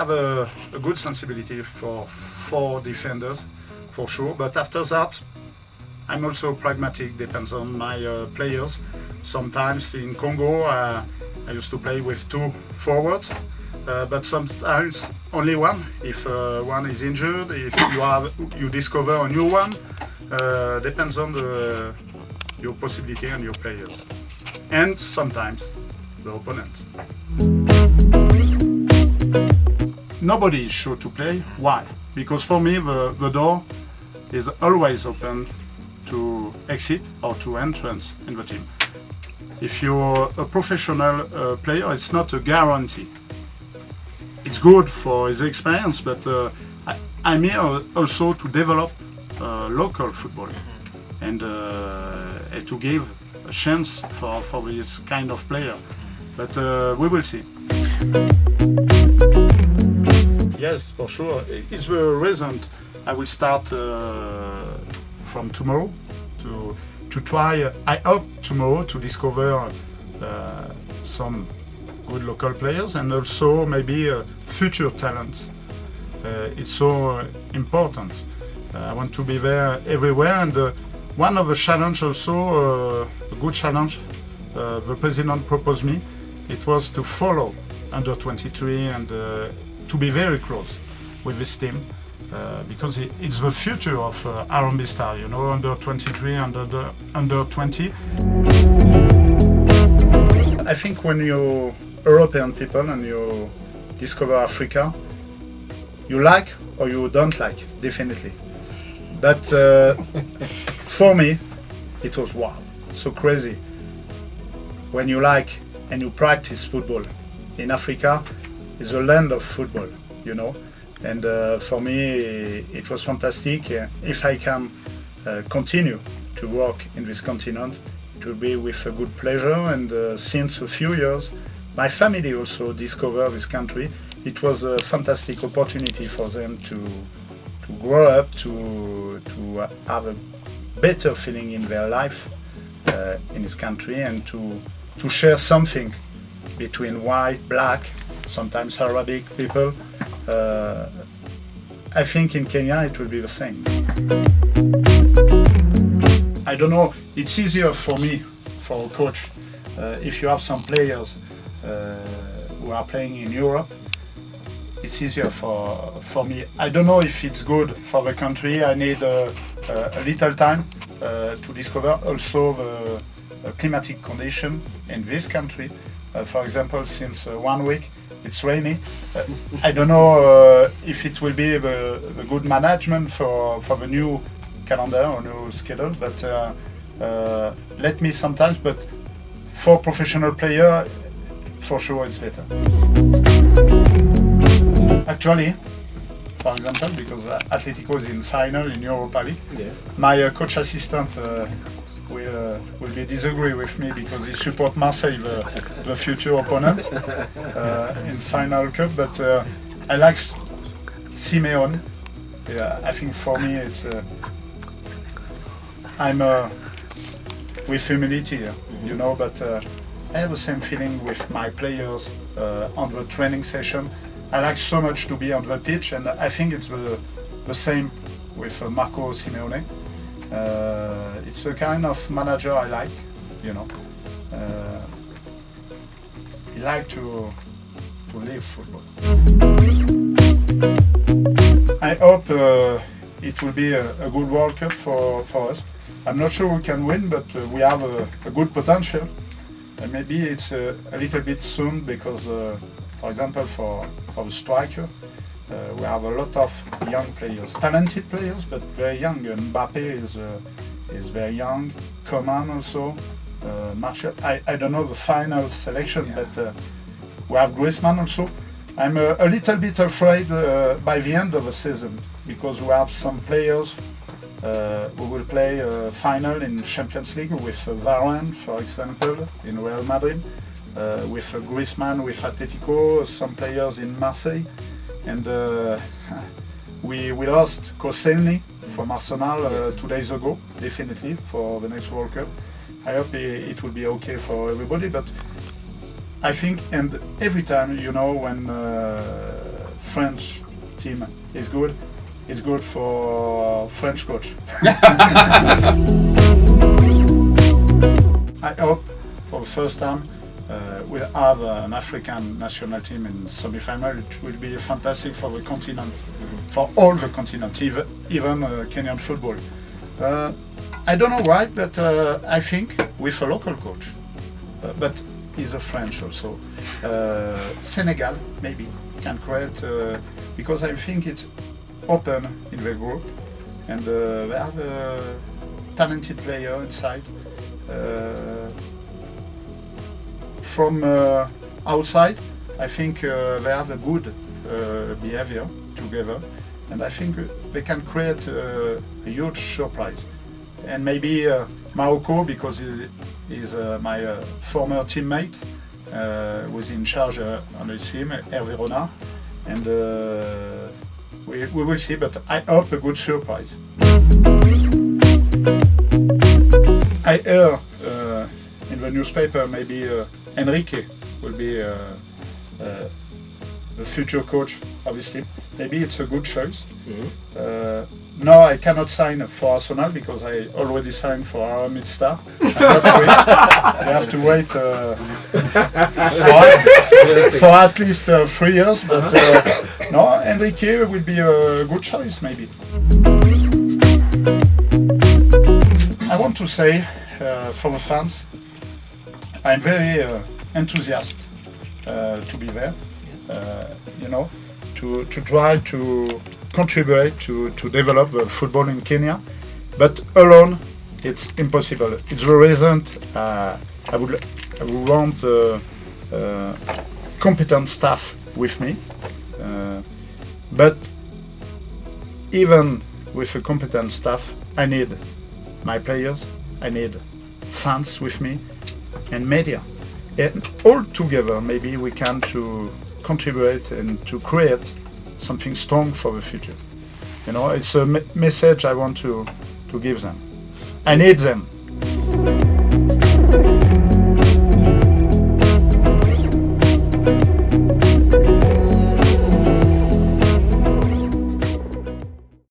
have a good sensibility for defenders, for sure. But after that, I'm also pragmatic, depends on my players. Sometimes in Congo, I used to play with 2 forwards, but sometimes only one. If one is injured, if you discover a new one, depends on your possibility and your players. And sometimes the opponent. Nobody is sure to play. Why? Because for me, the door is always open to exit or to entrance in the team. If you're a professional player, it's not a guarantee. It's good for his experience, but I'm here also to develop local football and to give a chance for this kind of player. But we will see. Yes, for sure. It's the reason I will start from tomorrow to try. I hope tomorrow to discover some good local players and also maybe future talents. It's so important. I want to be there everywhere, and one of the challenge also, a good challenge, the president proposed me, it was to follow under 23 and to be very close with this team. Because it's the future of Harambee Stars, you know, under 23 and under 20. I think when you're European people and you discover Africa, you like or you don't like, definitely. But for me, it was wow, so crazy. When you like and you practice football in Africa, it's the land of football, you know. And for me, it was fantastic. If I can continue to work in this continent, it will be with a good pleasure. And since a few years, my family also discovered this country. It was a fantastic opportunity for them to grow up, to have a better feeling in their life in this country, and to share something between white, black, sometimes Arabic people. I think in Kenya it will be the same. I don't know, it's easier for me, for a coach, if you have some players who are playing in Europe, it's easier for me. I don't know if it's good for the country. I need a little time to discover also the climatic condition in this country. For example, since 1 week, it's rainy. I don't know if it will be the good management for the new calendar or new schedule, but let me sometimes, but for professional player, for sure it's better. Actually, for example, because Atletico is in final in Europa League, yes. My coach assistant will be disagree with me because he support Marseille, the future opponent in final cup. But I like Simeone. Yeah, I think for me it's I'm with humility, you know. But I have the same feeling with my players on the training session. I like so much to be on the pitch, and I think it's the same with Marco Simeone. It's a kind of manager I like, you know. He like to live football. I hope it will be a good World Cup for us. I'm not sure we can win, but we have a good potential. And maybe it's a little bit soon because, for example, for the striker, we have a lot of young players, talented players, but very young. Mbappe is very young. Coman also. Martial. I don't know the final selection, yeah. But we have Griezmann also. I'm a little bit afraid by the end of the season because we have some players who will play final in Champions League with Varane, for example, in Real Madrid, with Griezmann, with Atletico, some players in Marseille. And we lost Koscielny from Arsenal yes. 2 days ago, definitely, for the next World Cup. I hope it will be okay for everybody, but I think, and every time, you know, when French team is good, it's good for French coach. I hope for the first time we'll have an African national team in semi-final. It will be fantastic for the continent, for all the continent, even Kenyan football. I don't know why, but I think with a local coach, but he's a French also. Senegal maybe can create, because I think it's open in the group, and they have a talented player inside. From outside, I think they have a good behavior together, and I think they can create a huge surprise. And maybe Morocco, because he is my former teammate, was in charge on the team, Hervé Renard, and we will see, but I hope a good surprise. I heard in the newspaper maybe Enrique will be the future coach of his team. Maybe it's a good choice. No, I cannot sign for Arsenal because I already signed for Harambee Stars. I have to wait for at least 3 years. But no, Enrique will be a good choice maybe. I want to say for the fans, I'm very enthusiastic to be there. You know, to try to contribute to develop the football in Kenya, but alone it's impossible. It's the reason I would want competent staff with me, but even with a competent staff, I need my players, I need fans with me, and media, and all together maybe we can to contribute and to create something strong for the future. You know, it's a message I want to give them. I need them.